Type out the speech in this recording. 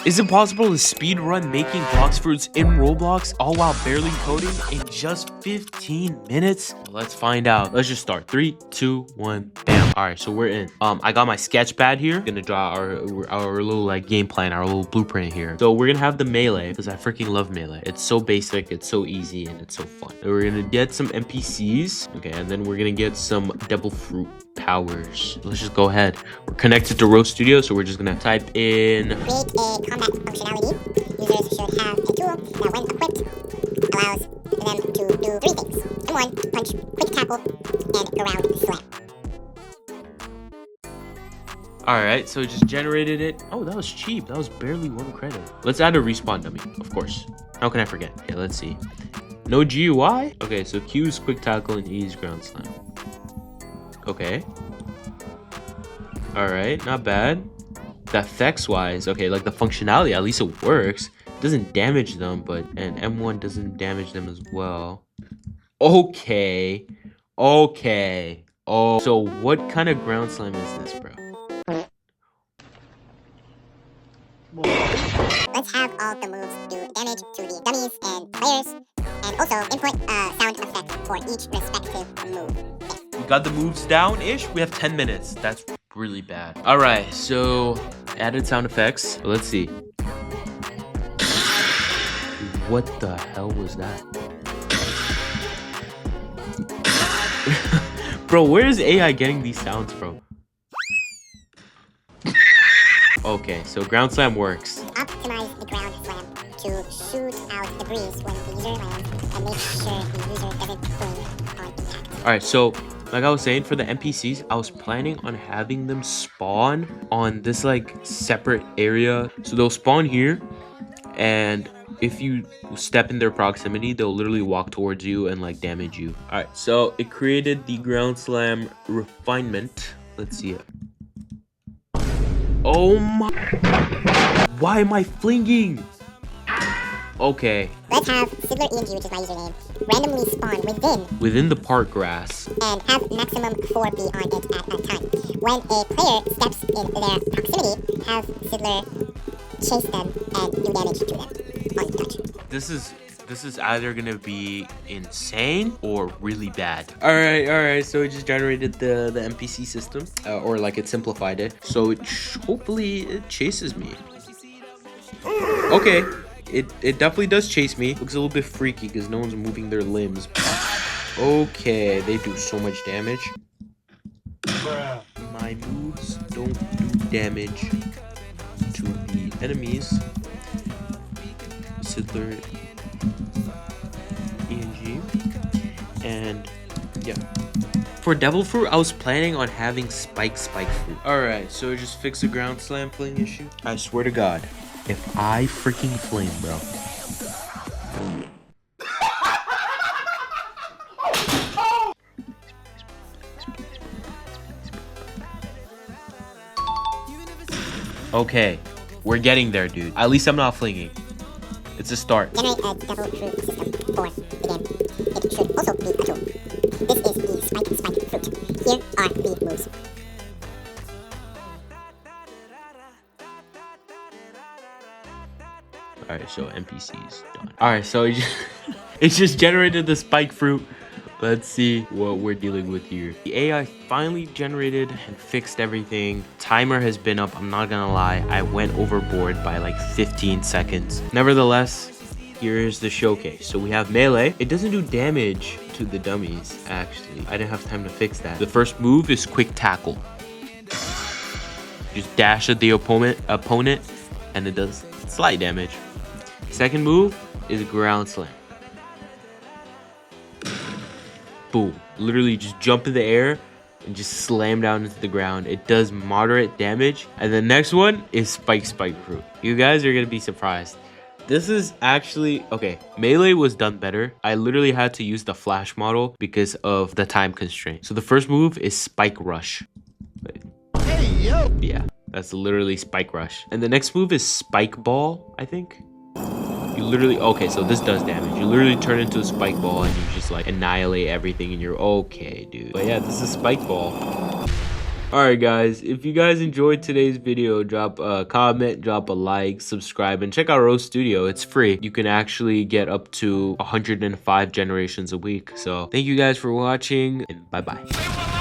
Is it possible to speedrun making Blox fruits in Roblox all while barely coding in just 15 minutes? Well, let's find out. Let's just start. 3, 2, 1, bam. All right, so we're in. I got my sketch pad here. Gonna draw our little like game plan, our little blueprint here. So we're gonna have the melee because I freaking love melee. It's so basic, it's so easy, and it's so fun. And we're gonna get some NPCs. Okay, and then we're gonna get some devil fruit powers. Let's just go ahead. We're connected to Row Studio, so we're just gonna type in create a combat functionality. Users should have a tool that, when equipped, allows them to do 3 things. M1, punch, quick tackle, and ground slam. Alright, so it just generated it. Oh, that was cheap. That was barely 1 credit. Let's add a respawn dummy, of course. How can I forget? Okay, let's see. No GUI? Okay, so Q is quick tackle and E is ground slam. Okay. Alright, not bad. The effects wise, okay, like the functionality, at least it works. It doesn't damage them, but and M1 doesn't damage them as well. Okay. Okay. Oh, so what kind of ground slam is this, bro? Let's have all the moves do damage to the dummies and players, and also input a sound effect for each respective move. We got the moves down-ish. We have 10 minutes. That's really bad. All right, so added sound effects. Let's see. What the hell was that? Bro, where is AI getting these sounds from? Okay, so ground slam works. Optimize the ground slam to shoot out debris when the user lands and make sure the user doesn't cling on impact. All right, so like I was saying, for the NPCs, I was planning on having them spawn on this like separate area. So they'll spawn here, and if you step in their proximity, they'll literally walk towards you and like damage you. All right, so it created the ground slam refinement. Let's see it. Oh my, why am I flinging? Okay. Let's have SiddlerENG, which is my username, randomly spawn within the park grass and have maximum 4B on it at a time. When a player steps in their proximity, have Siddler chase them and do damage to them on touch. This is either gonna be insane or really bad. All right, so it just generated the NPC system, or like it simplified it, so hopefully it chases me. Okay, it definitely does chase me. Looks a little bit freaky because no one's moving their limbs. Okay, they do so much damage. My moves don't do damage to the enemies. Siddler ENG, and yeah. For devil fruit, I was planning on having spike fruit. All right, so just fix the ground slam fling issue. I swear to God, if I freaking fling, bro. Okay, we're getting there, dude. At least I'm not flinging. It's a start. Generate a devil fruit system for the game. It should also be a tool. This is the spike fruit. Here are the moves. Alright, so NPCs done. Alright, so it just generated the spike fruit. Let's see what we're dealing with here. The AI finally generated and fixed everything. Timer has been up, I'm not gonna lie. I went overboard by like 15 seconds. Nevertheless, here's the showcase. So we have melee. It doesn't do damage to the dummies, actually. I didn't have time to fix that. The first move is quick tackle. Just dash at the opponent, and it does slight damage. Second move is ground slam. Boom. Literally just jump in the air and just slam down into the ground. It does moderate damage. And the next one is spike fruit. You guys are gonna be surprised. This is actually okay. Melee was done better. I literally had to use the flash model because of the time constraint. So the first move is spike rush. Wait. Hey yo. Yeah, that's literally spike rush. And the next move is spike ball, I think. You literally, okay, so this does damage. You literally turn into a spike ball and you just like annihilate everything and you're okay, dude. But yeah, this is spike ball. Alright guys, if you guys enjoyed today's video, drop a comment, drop a like, subscribe, and check out Rose Studio. It's free. You can actually get up to 105 generations a week. So thank you guys for watching, and bye bye.